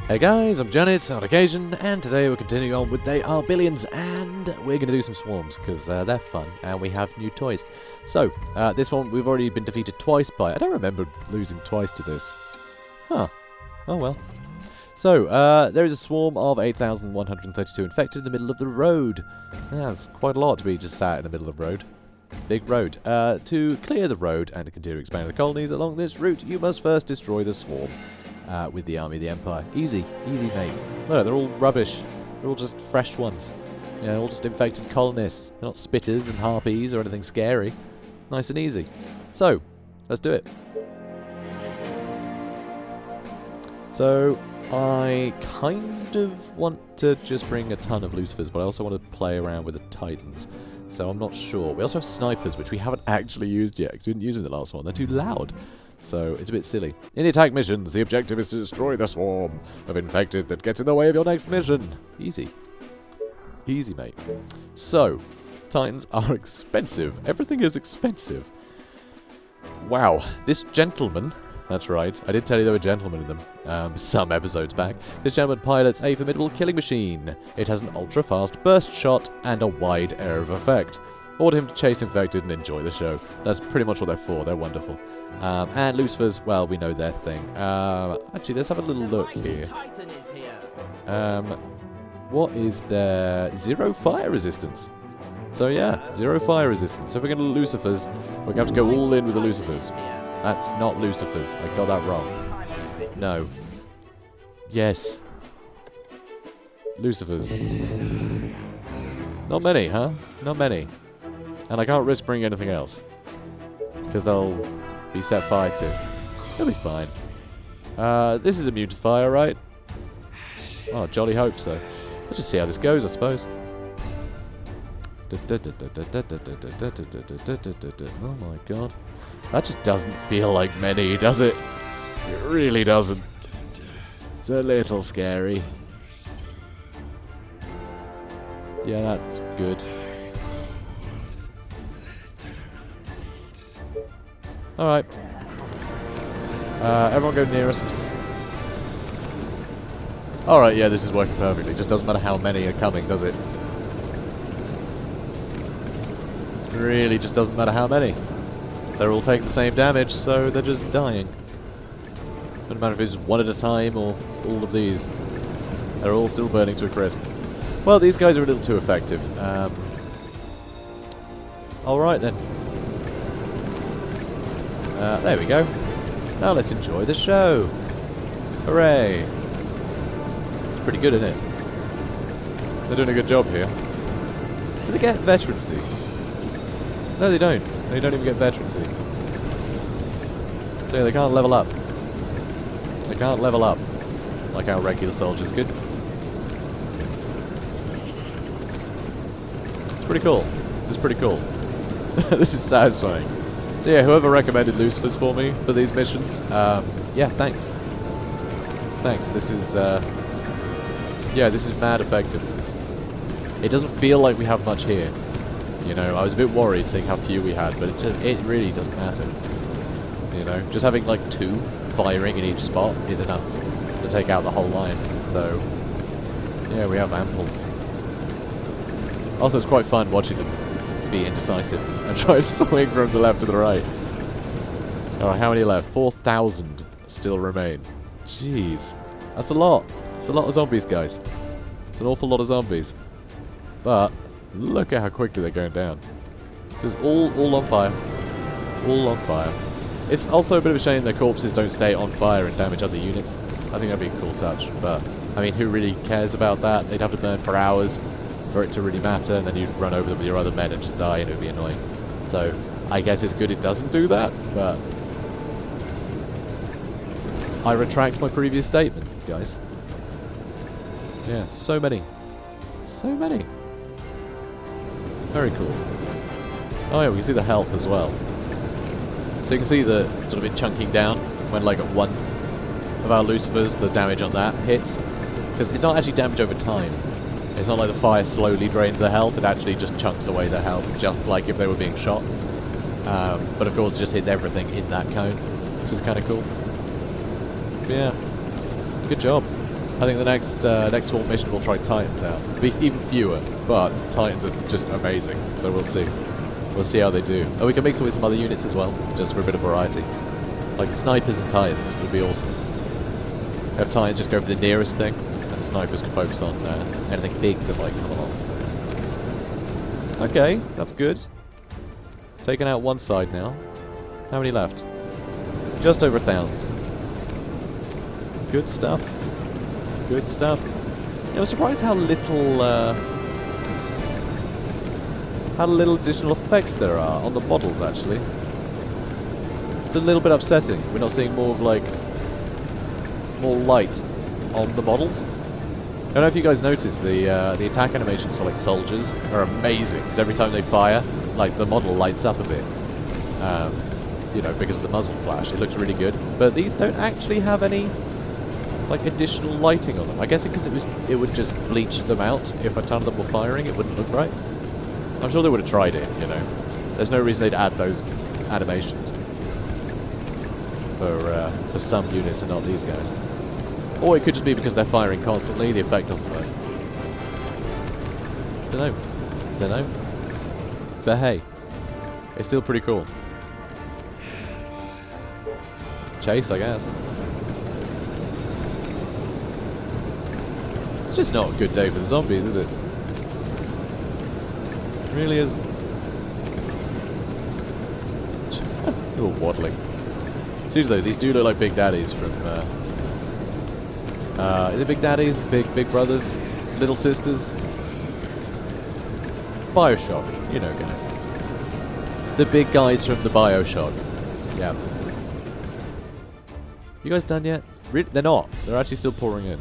Hey guys, I'm JanetOnOccasion, and today we're continuing on with They Are Billions, and we're going to do some swarms, because they're fun, and we have new toys. So, this one we've already been defeated twice by. I don't remember losing twice to this. Huh. Oh well. So, there is a swarm of 8,132 infected in the middle of the road. That's quite a lot to be just sat in the middle of the road. Big road. To clear the road and to continue expanding the colonies along this route, you must first destroy the swarm. With the army of the Empire. Easy, mate. Look, they're all rubbish. They're all just fresh ones. You know, all just infected colonists. They're not spitters and harpies or anything scary. Nice and easy. So, let's do it. So, I kind of want to just bring a ton of Lucifers, but I also want to play around with the Titans. So I'm not sure. We also have snipers, which we haven't actually used yet, because we didn't use them in the last one. They're too loud. So, it's a bit silly. In the attack missions, the objective is to destroy the swarm of infected that gets in the way of your next mission. Easy. Easy, mate. So, Titans are expensive. Everything is expensive. Wow. This gentleman... That's right. I did tell you there were gentlemen in them some episodes back. This gentleman pilots a formidable killing machine. It has an ultra-fast burst shot and a wide area of effect. Order him to chase infected and enjoy the show. That's pretty much what they're for. They're wonderful. And Lucifers, well, we know their thing. Actually, let's have a little look here. What is their... 0 fire resistance. So yeah, 0 fire resistance. So if we're going to Lucifers, we're going to have to go all in with the Lucifers. That's not Lucifers. I got that wrong. No. Yes. Lucifers. Not many, huh? Not many. And I can't risk bringing anything else. Because they'll be set fire to. They'll be fine. This is immune to fire, right? Oh, jolly hope so. Let's just see how this goes, I suppose. Oh my god. That just doesn't feel like many, does it? It really doesn't. It's a little scary. Yeah, that's good. Alright. Everyone go nearest. Alright, yeah, this is working perfectly. Just doesn't matter how many are coming, does it? Really just doesn't matter how many. They're all taking the same damage, so they're just dying. Doesn't matter if it's one at a time or all of these. They're all still burning to a crisp. Well, these guys are a little too effective. Alright then. There we go. Now let's enjoy the show. Hooray. It's pretty good, isn't it? They're doing a good job here. Do they get veterancy? No, they don't. They don't even get veterancy. So yeah, they can't level up. They can't level up like our regular soldiers could. It's pretty cool. This is pretty cool. This is satisfying. So yeah, whoever recommended Lucifers for me for these missions, yeah, thanks. Thanks. This is, yeah, this is mad effective. It doesn't feel like we have much here. You know, I was a bit worried seeing how few we had, but it really doesn't matter. You know, just having like 2 firing in each spot is enough to take out the whole line. So, yeah, we have ample. Also, it's quite fun watching them be indecisive and try to swing from the left to the right. Alright, how many left? 4,000 still remain. Jeez. That's a lot. It's a lot of zombies, guys. It's an awful lot of zombies. But... look at how quickly they're going down. Because all on fire. All on fire. It's also a bit of a shame their corpses don't stay on fire and damage other units. I think that'd be a cool touch. But, I mean, who really cares about that? They'd have to burn for hours for it to really matter, and then you'd run over them with your other men and just die, and it would be annoying. So, I guess it's good it doesn't do that, but... I retract my previous statement, guys. Yeah, so many. So many. Very cool. Oh yeah, we can see the health as well. So you can see the sort of it chunking down when like at one of our Lucifers, the damage on that hits. Because it's not actually damage over time. It's not like the fire slowly drains their health, it actually just chunks away their health, just like if they were being shot. But of course it just hits everything in that cone, which is kind of cool. But yeah, good job. I think the next Swarm mission we'll try Titans out. Be even fewer, but Titans are just amazing, so we'll see. We'll see how they do. Oh, we can mix it with some other units as well, just for a bit of variety. Like Snipers and Titans would be awesome. Have Titans just go for the nearest thing, and the Snipers can focus on anything big that might come along. Okay, that's good. Taking out one side now. How many left? Just over 1,000. Good stuff. Good stuff. Yeah, I'm surprised how little additional effects there are on the models, actually. It's a little bit upsetting. We're not seeing more of, like, more light on the models. I don't know if you guys noticed the attack animations for, like, soldiers are amazing, because every time they fire, like, the model lights up a bit. You know, because of the muzzle flash. It looks really good. But these don't actually have any, like, additional lighting on them. I guess because it would just bleach them out. If a ton of them were firing, it wouldn't look right. I'm sure they would have tried it, you know. There's no reason they'd add those animations for some units and not these guys. Or it could just be because they're firing constantly, the effect doesn't work. Dunno. But hey, it's still pretty cool. Chase, I guess. It's just not a good day for the zombies, is it? It really isn't. Little waddling. Seriously though, these do look like Big Daddies from is it Big Daddies? Big Brothers? Little Sisters? BioShock, you know, guys. The big guys from the BioShock. Yeah. You guys done yet? They're not. They're actually still pouring in.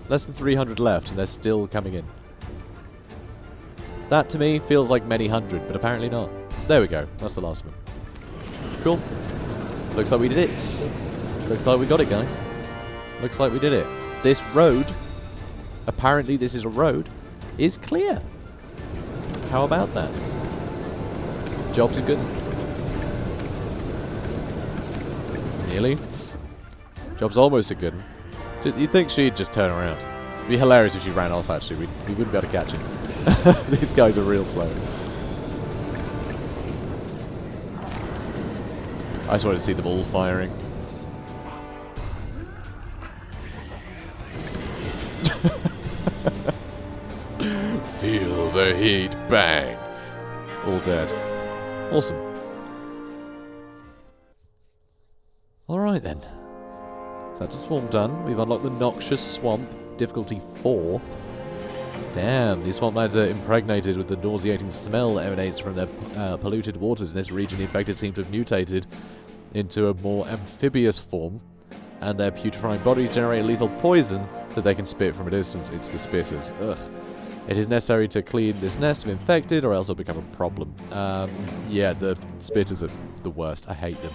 Less than 300 left, and they're still coming in. That, to me, feels like many hundred, but apparently not. There we go. That's the last one. Cool. Looks like we did it. Looks like we got it, guys. Looks like we did it. This road, apparently this is a road, is clear. How about that? Jobs are good. Nearly. Job's almost a good one. You'd think she'd just turn around. It'd be hilarious if she ran off, actually. We wouldn't be able to catch him. These guys are real slow. I just wanted to see them all firing. Feel the heat, bang! All dead. Awesome. Alright then. So that's a swarm done. We've unlocked the Noxious Swamp, difficulty 4. Damn, these swamplands are impregnated with the nauseating smell that emanates from their polluted waters. In this region, the infected seem to have mutated into a more amphibious form, and their putrefying bodies generate lethal poison that they can spit from a distance. It's the spitters. Ugh. It is necessary to clean this nest of infected, or else it'll become a problem. Yeah, the spitters are the worst. I hate them.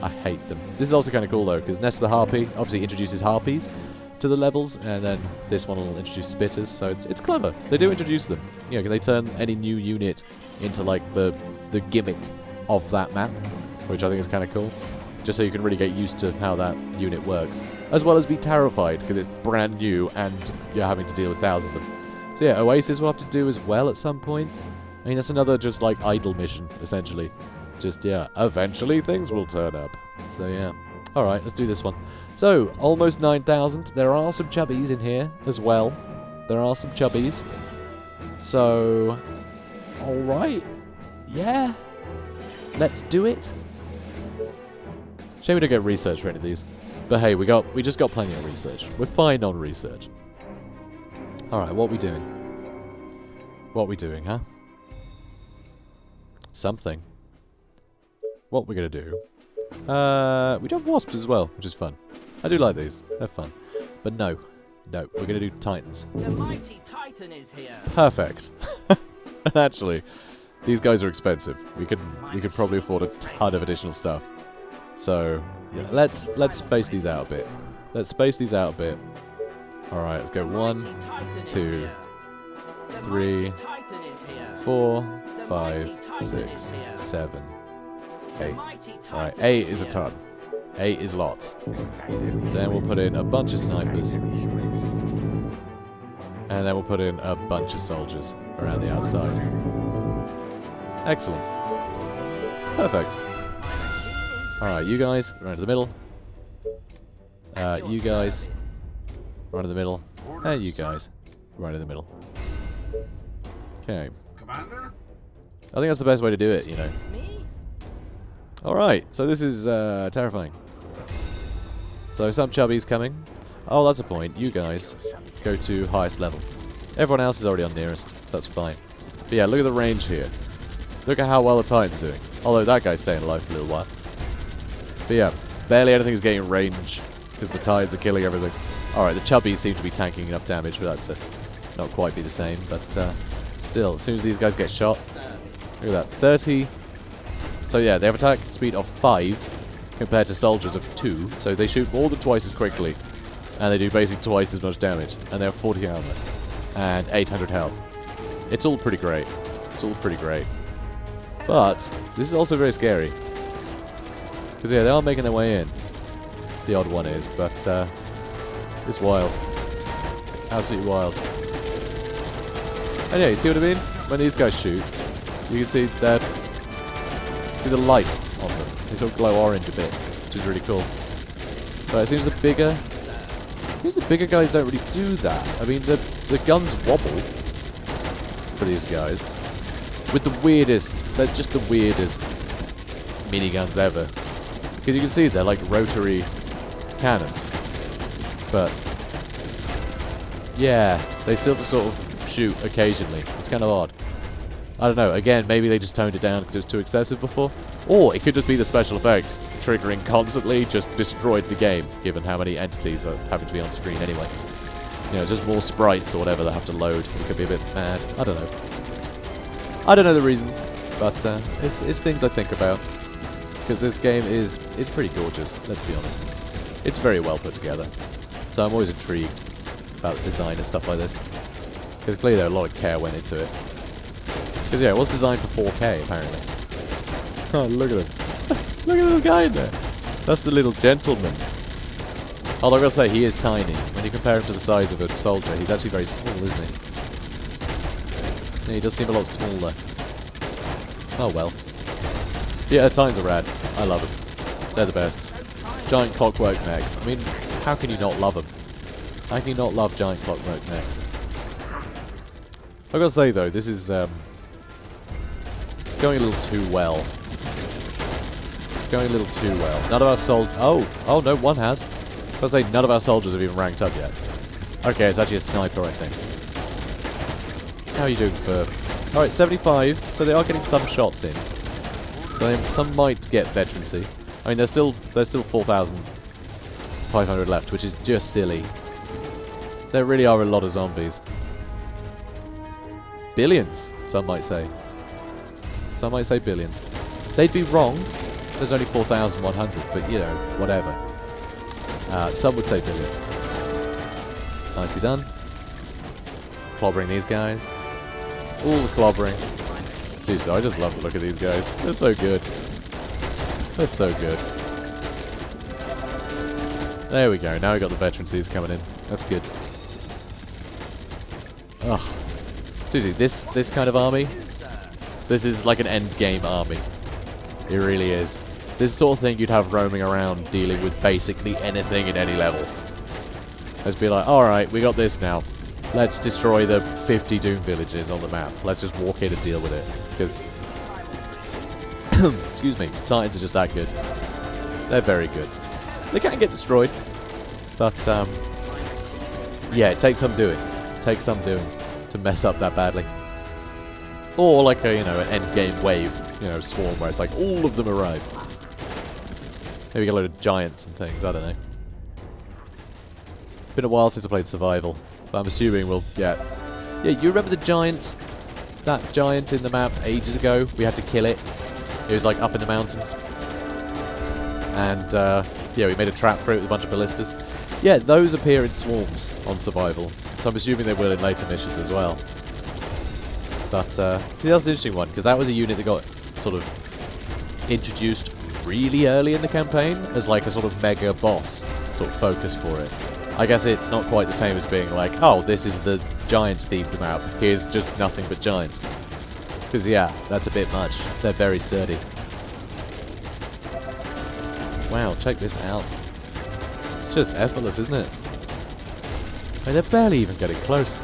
I hate them. This is also kind of cool, though, because Nest of the Harpy obviously introduces harpies to the levels, and then this one will introduce spitters, so it's clever. They do introduce them. You know, they turn any new unit into, like, the gimmick of that map, which I think is kind of cool. Just so you can really get used to how that unit works. As well as be terrified, because it's brand new, and you're having to deal with thousands of them. So yeah, Oasis we'll have to do as well at some point. I mean, that's another just, like, idle mission, essentially. Just, yeah, eventually things will turn up. So, yeah. Alright, let's do this one. So, almost 9,000. There are some chubbies in here as well. There are some chubbies. So, alright. Yeah. Let's do it. Shame we don't get research for any of these. But hey, we just got plenty of research. We're fine on research. Alright, what are we doing? What are we doing, huh? Something. What we're gonna do. We do have wasps as well, which is fun. I do like these. They're fun. But no. No, we're gonna do titans. The mighty titan is here. Perfect. Actually, these guys are expensive. We could probably afford a ton of additional stuff. So yeah, let's space these out a bit. Let's space these out a bit. Alright, let's go 1, 2, 3, 4, 5, 6, 7, 8. Alright, 8 is a ton. 8 is lots. Then we'll put in a bunch of snipers. And then we'll put in a bunch of soldiers around the outside. Excellent. Perfect. Alright, you guys, run to the middle. You guys, run to the middle. And you guys, run to the middle. Okay. Commander? I think that's the best way to do it, you know. Alright, so this is terrifying. So some chubbies coming. Oh, that's a point. You guys go to highest level. Everyone else is already on nearest, so that's fine. But yeah, look at the range here. Look at how well the Titan's doing. Although that guy's staying alive for a little while. But yeah, barely anything is getting range because the Titans are killing everything. Alright, the chubbies seem to be tanking enough damage for that to not quite be the same, but still, as soon as these guys get shot, look at that, 30. So yeah, they have attack speed of 5 compared to soldiers of 2, so they shoot more than twice as quickly, and they do basically twice as much damage, and they have 40 armor, and 800 health. It's all pretty great. It's all pretty great. But, this is also very scary. Because yeah, they are making their way in. The odd one is, but it's wild. Absolutely wild. And yeah, you see what I mean? When these guys shoot, you can see that. See the light on them. They sort of glow orange a bit, which is really cool. But it seems the bigger guys don't really do that. I mean, the guns wobble for these guys with the weirdest. They're just the weirdest miniguns ever. Because you can see they're like rotary cannons, but yeah, they still just sort of shoot occasionally. It's kind of odd. I don't know, again, maybe they just toned it down because it was too excessive before. Or it could just be the special effects triggering constantly just destroyed the game, given how many entities are having to be on screen anyway. You know, just more sprites or whatever that have to load. It could be a bit mad. I don't know. I don't know the reasons, but it's things I think about. Because this game is pretty gorgeous, let's be honest. It's very well put together. So I'm always intrigued about the design and stuff like this. Because clearly there a lot of care went into it. Because yeah, it was designed for 4K apparently. Oh, look at him. Look at the little guy in there. That's the little gentleman. Although I've got to say, he is tiny. When you compare him to the size of a soldier, he's actually very small, isn't he? Yeah, he does seem a lot smaller. Oh well. Yeah, the Titans are rad. I love them. They're the best. Giant clockwork mechs. I mean, how can you not love them? How can you not love giant clockwork mechs? I've got to say though, this is it's going a little too well. It's going a little too well. None of our oh no, one has. I was say none of our soldiers have even ranked up yet. Okay, it's actually a sniper, I think. How are you doing for? All right, 75. So they are getting some shots in. So some might get veterancy. I mean, there's still 4,500 left, which is just silly. There really are a lot of zombies. Billions, some might say. Some might say billions. They'd be wrong. There's only 4,100, but you know, whatever. Some would say billions. Nicely done. Clobbering these guys. All the clobbering. Seriously, I just love the look of these guys. They're so good. They're so good. There we go. Now we got the veterancies coming in. That's good. Ugh. Seriously, this kind of army, this is like an end game army. It really is. This sort of thing you'd have roaming around dealing with basically anything at any level. Let's be like, alright, we got this now. Let's destroy the 50 Doom villages on the map. Let's just walk in and deal with it. Because, excuse me, Titans are just that good. They're very good. They can get destroyed. But, yeah, it takes some doing. It takes some doing to mess up that badly. Or like a, you know, an end game wave, you know, swarm where it's like all of them arrive. Maybe get a load of giants and things, I don't know. Been a while since I played Survival. But I'm assuming we'll get... Yeah, you remember the giant? That giant in the map ages ago? We had to kill it. It was like up in the mountains. And, yeah, we made a trap for it with a bunch of ballistas. Yeah, those appear in swarms on Survival. So I'm assuming they will in later missions as well. But, see, that's an interesting one, because that was a unit that got sort of introduced really early in the campaign as like a sort of mega boss sort of focus for it. I guess it's not quite the same as being like, oh, this is the giant-themed map. Here's just nothing but giants. Because, yeah, that's a bit much. They're very sturdy. Wow, check this out. It's just effortless, isn't it? I mean, they're barely even getting close.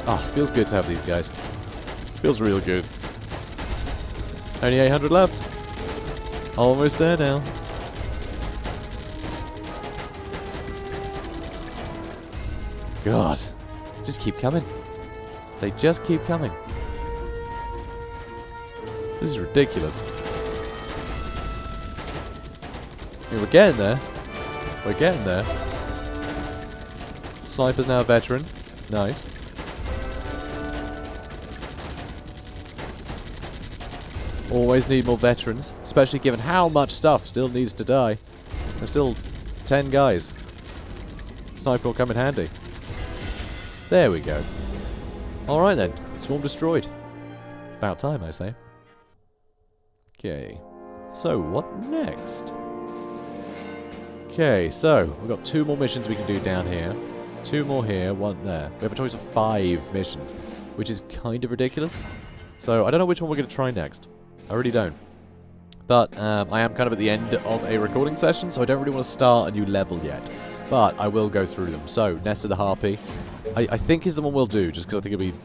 Oh, feels good to have these guys. Feels real good. Only 800 left. Almost there now. God. Just keep coming. They just keep coming. This is ridiculous. I mean, we're getting there. We're getting there. Sniper's now a veteran. Nice. Always need more veterans, especially given how much stuff still needs to die. There's still 10 guys. Sniper will come in handy. There we go. Alright then, swarm destroyed. About time, I say. Okay, so what next? Okay, so we've got 2 more missions we can do down here. 2 more here, 1 there. We have a choice of 5 missions, which is kind of ridiculous. So I don't know which one we're going to try next. I really don't. But I am kind of at the end of a recording session, so I don't really want to start a new level yet. But I will go through them. So, Nest of the Harpy, I think is the one we'll do, just because I think it'll be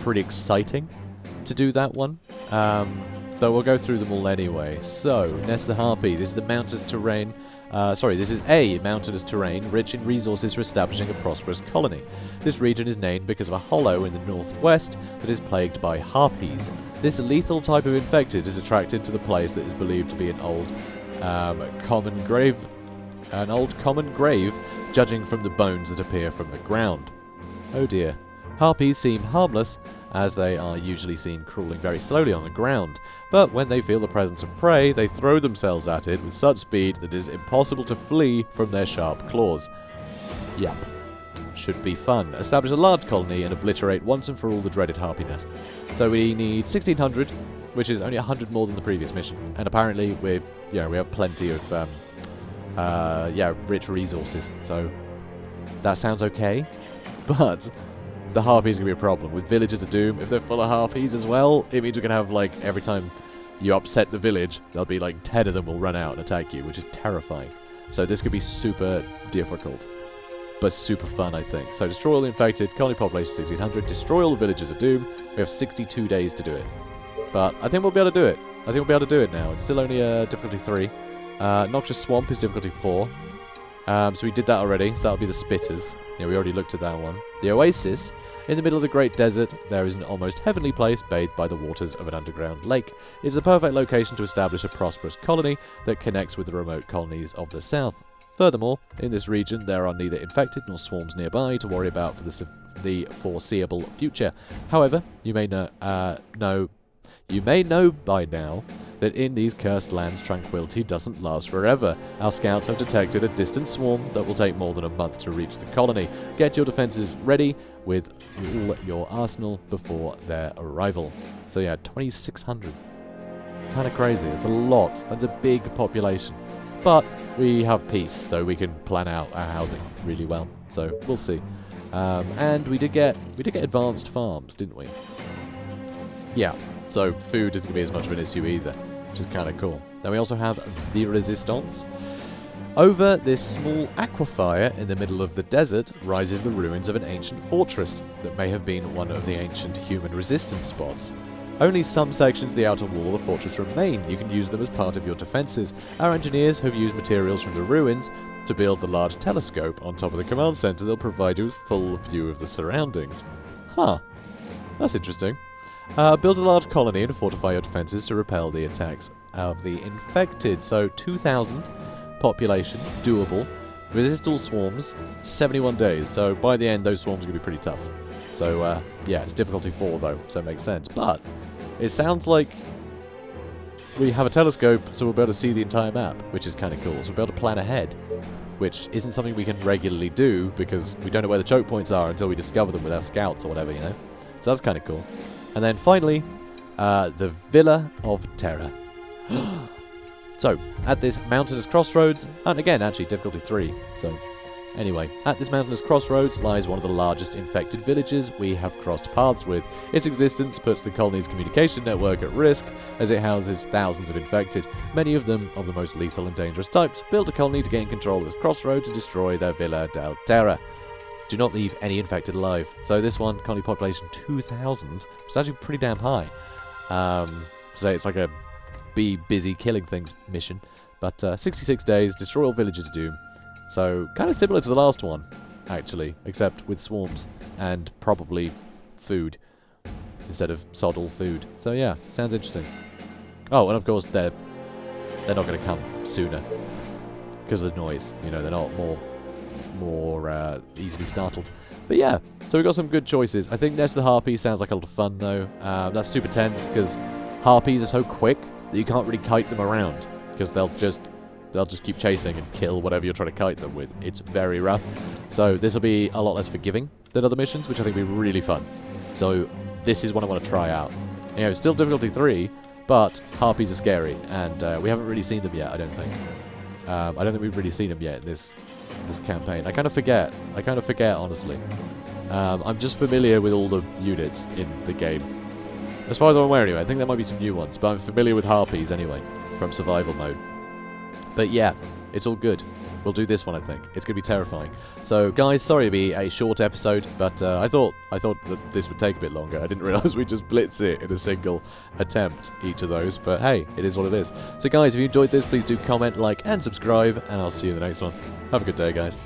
pretty exciting to do that one. But we'll go through them all anyway. So, Nest of the Harpy, this is the mountainous terrain. This is a mountainous terrain rich in resources for establishing a prosperous colony. This region is named because of a hollow in the northwest that is plagued by harpies. This lethal type of infected is attracted to the place that is believed to be an old common grave, judging from the bones that appear from the ground. Oh dear. Harpies seem harmless, as they are usually seen crawling very slowly on the ground, but when they feel the presence of prey, they throw themselves at it with such speed that it is impossible to flee from their sharp claws. Yup. Should be fun. Establish a large colony and obliterate once and for all the dreaded harpy nest. So we need 1600, which is only 100 more than the previous mission, and apparently we have plenty of rich resources, so that sounds okay, but the harpies are going to be a problem. With Villagers of Doom, if they're full of harpies as well, it means we can have, like, every time you upset the village, there'll be, like, 10 of them will run out and attack you, which is terrifying. So this could be super difficult, but super fun, I think. So destroy all the infected, colony population 1600, destroy all the Villagers of Doom. We have 62 days to do it. But I think we'll be able to do it. I think we'll be able to do it now. It's still only difficulty 3. Noxious Swamp is difficulty 4. So we did that already, so that'll be the Spitters. Yeah, we already looked at that one. The Oasis. In the middle of the Great Desert, there is an almost heavenly place bathed by the waters of an underground lake. It is the perfect location to establish a prosperous colony that connects with the remote colonies of the south. Furthermore, in this region, there are neither infected nor swarms nearby to worry about for the foreseeable future. However, you may know by now that in these cursed lands, tranquility doesn't last forever. Our scouts have detected a distant swarm that will take more than a month to reach the colony. Get your defenses ready with all your arsenal before their arrival. So yeah, 2,600. Kind of crazy. It's a lot. That's a big population. But we have peace, so we can plan out our housing really well. So we'll see. And we did get advanced farms, didn't we? Yeah. So food isn't going to be as much of an issue either, which is kind of cool. Then we also have the Resistance. Over this small aquifer in the middle of the desert rises the ruins of an ancient fortress that may have been one of the ancient human resistance spots. Only some sections of the outer wall of the fortress remain. You can use them as part of your defenses. Our engineers have used materials from the ruins to build the large telescope on top of the command center. They'll provide you with full view of the surroundings. Huh. That's interesting. Build a large colony and fortify your defenses to repel the attacks of the infected. So 2,000 population, doable. Resist all swarms, 71 days. So by the end, those swarms are going to be pretty tough. So yeah, it's difficulty 4 though, so it makes sense. But it sounds like we have a telescope, so we'll be able to see the entire map, which is kind of cool. So we'll be able to plan ahead, which isn't something we can regularly do because we don't know where the choke points are until we discover them with our scouts or whatever, you know. So that's kind of cool. And then finally, the Villa of Terror. So, at this mountainous crossroads, and again, actually, difficulty 3, so... Anyway, at this mountainous crossroads lies one of the largest infected villages we have crossed paths with. Its existence puts the colony's communication network at risk, as it houses thousands of infected, many of them of the most lethal and dangerous types. Build a colony to gain control of this crossroads and destroy their Villa del Terra. Do not leave any infected alive. So this one, colony population 2,000, which is actually pretty damn high. So it's like a be busy killing things mission. But 66 days, destroy all villages of doom. So, kind of similar to the last one, actually, except with swarms and probably food instead of sod all food. So yeah, sounds interesting. Oh, and of course they're not going to come sooner because of the noise. You know, they're not more easily startled. But yeah, so we've got some good choices. I think Nest of the Harpies sounds like a lot of fun though. That's super tense because harpies are so quick that you can't really kite them around because they'll just keep chasing and kill whatever you're trying to kite them with. It's very rough. So this will be a lot less forgiving than other missions, which I think will be really fun. So this is what I want to try out. You know, it's still difficulty 3, but harpies are scary, and we haven't really seen them yet, I don't think. I don't think we've really seen them yet in this campaign. I kind of forget, honestly. I'm just familiar with all the units in the game. As far as I'm aware, anyway. I think there might be some new ones, but I'm familiar with harpies, anyway, from survival mode. But yeah, it's all good. We'll do this one, I think. It's going to be terrifying. So, guys, sorry to be a short episode, but I thought that this would take a bit longer. I didn't realise we'd just blitz it in a single attempt, each of those. But hey, it is what it is. So, guys, if you enjoyed this, please do comment, like, and subscribe, and I'll see you in the next one. Have a good day, guys.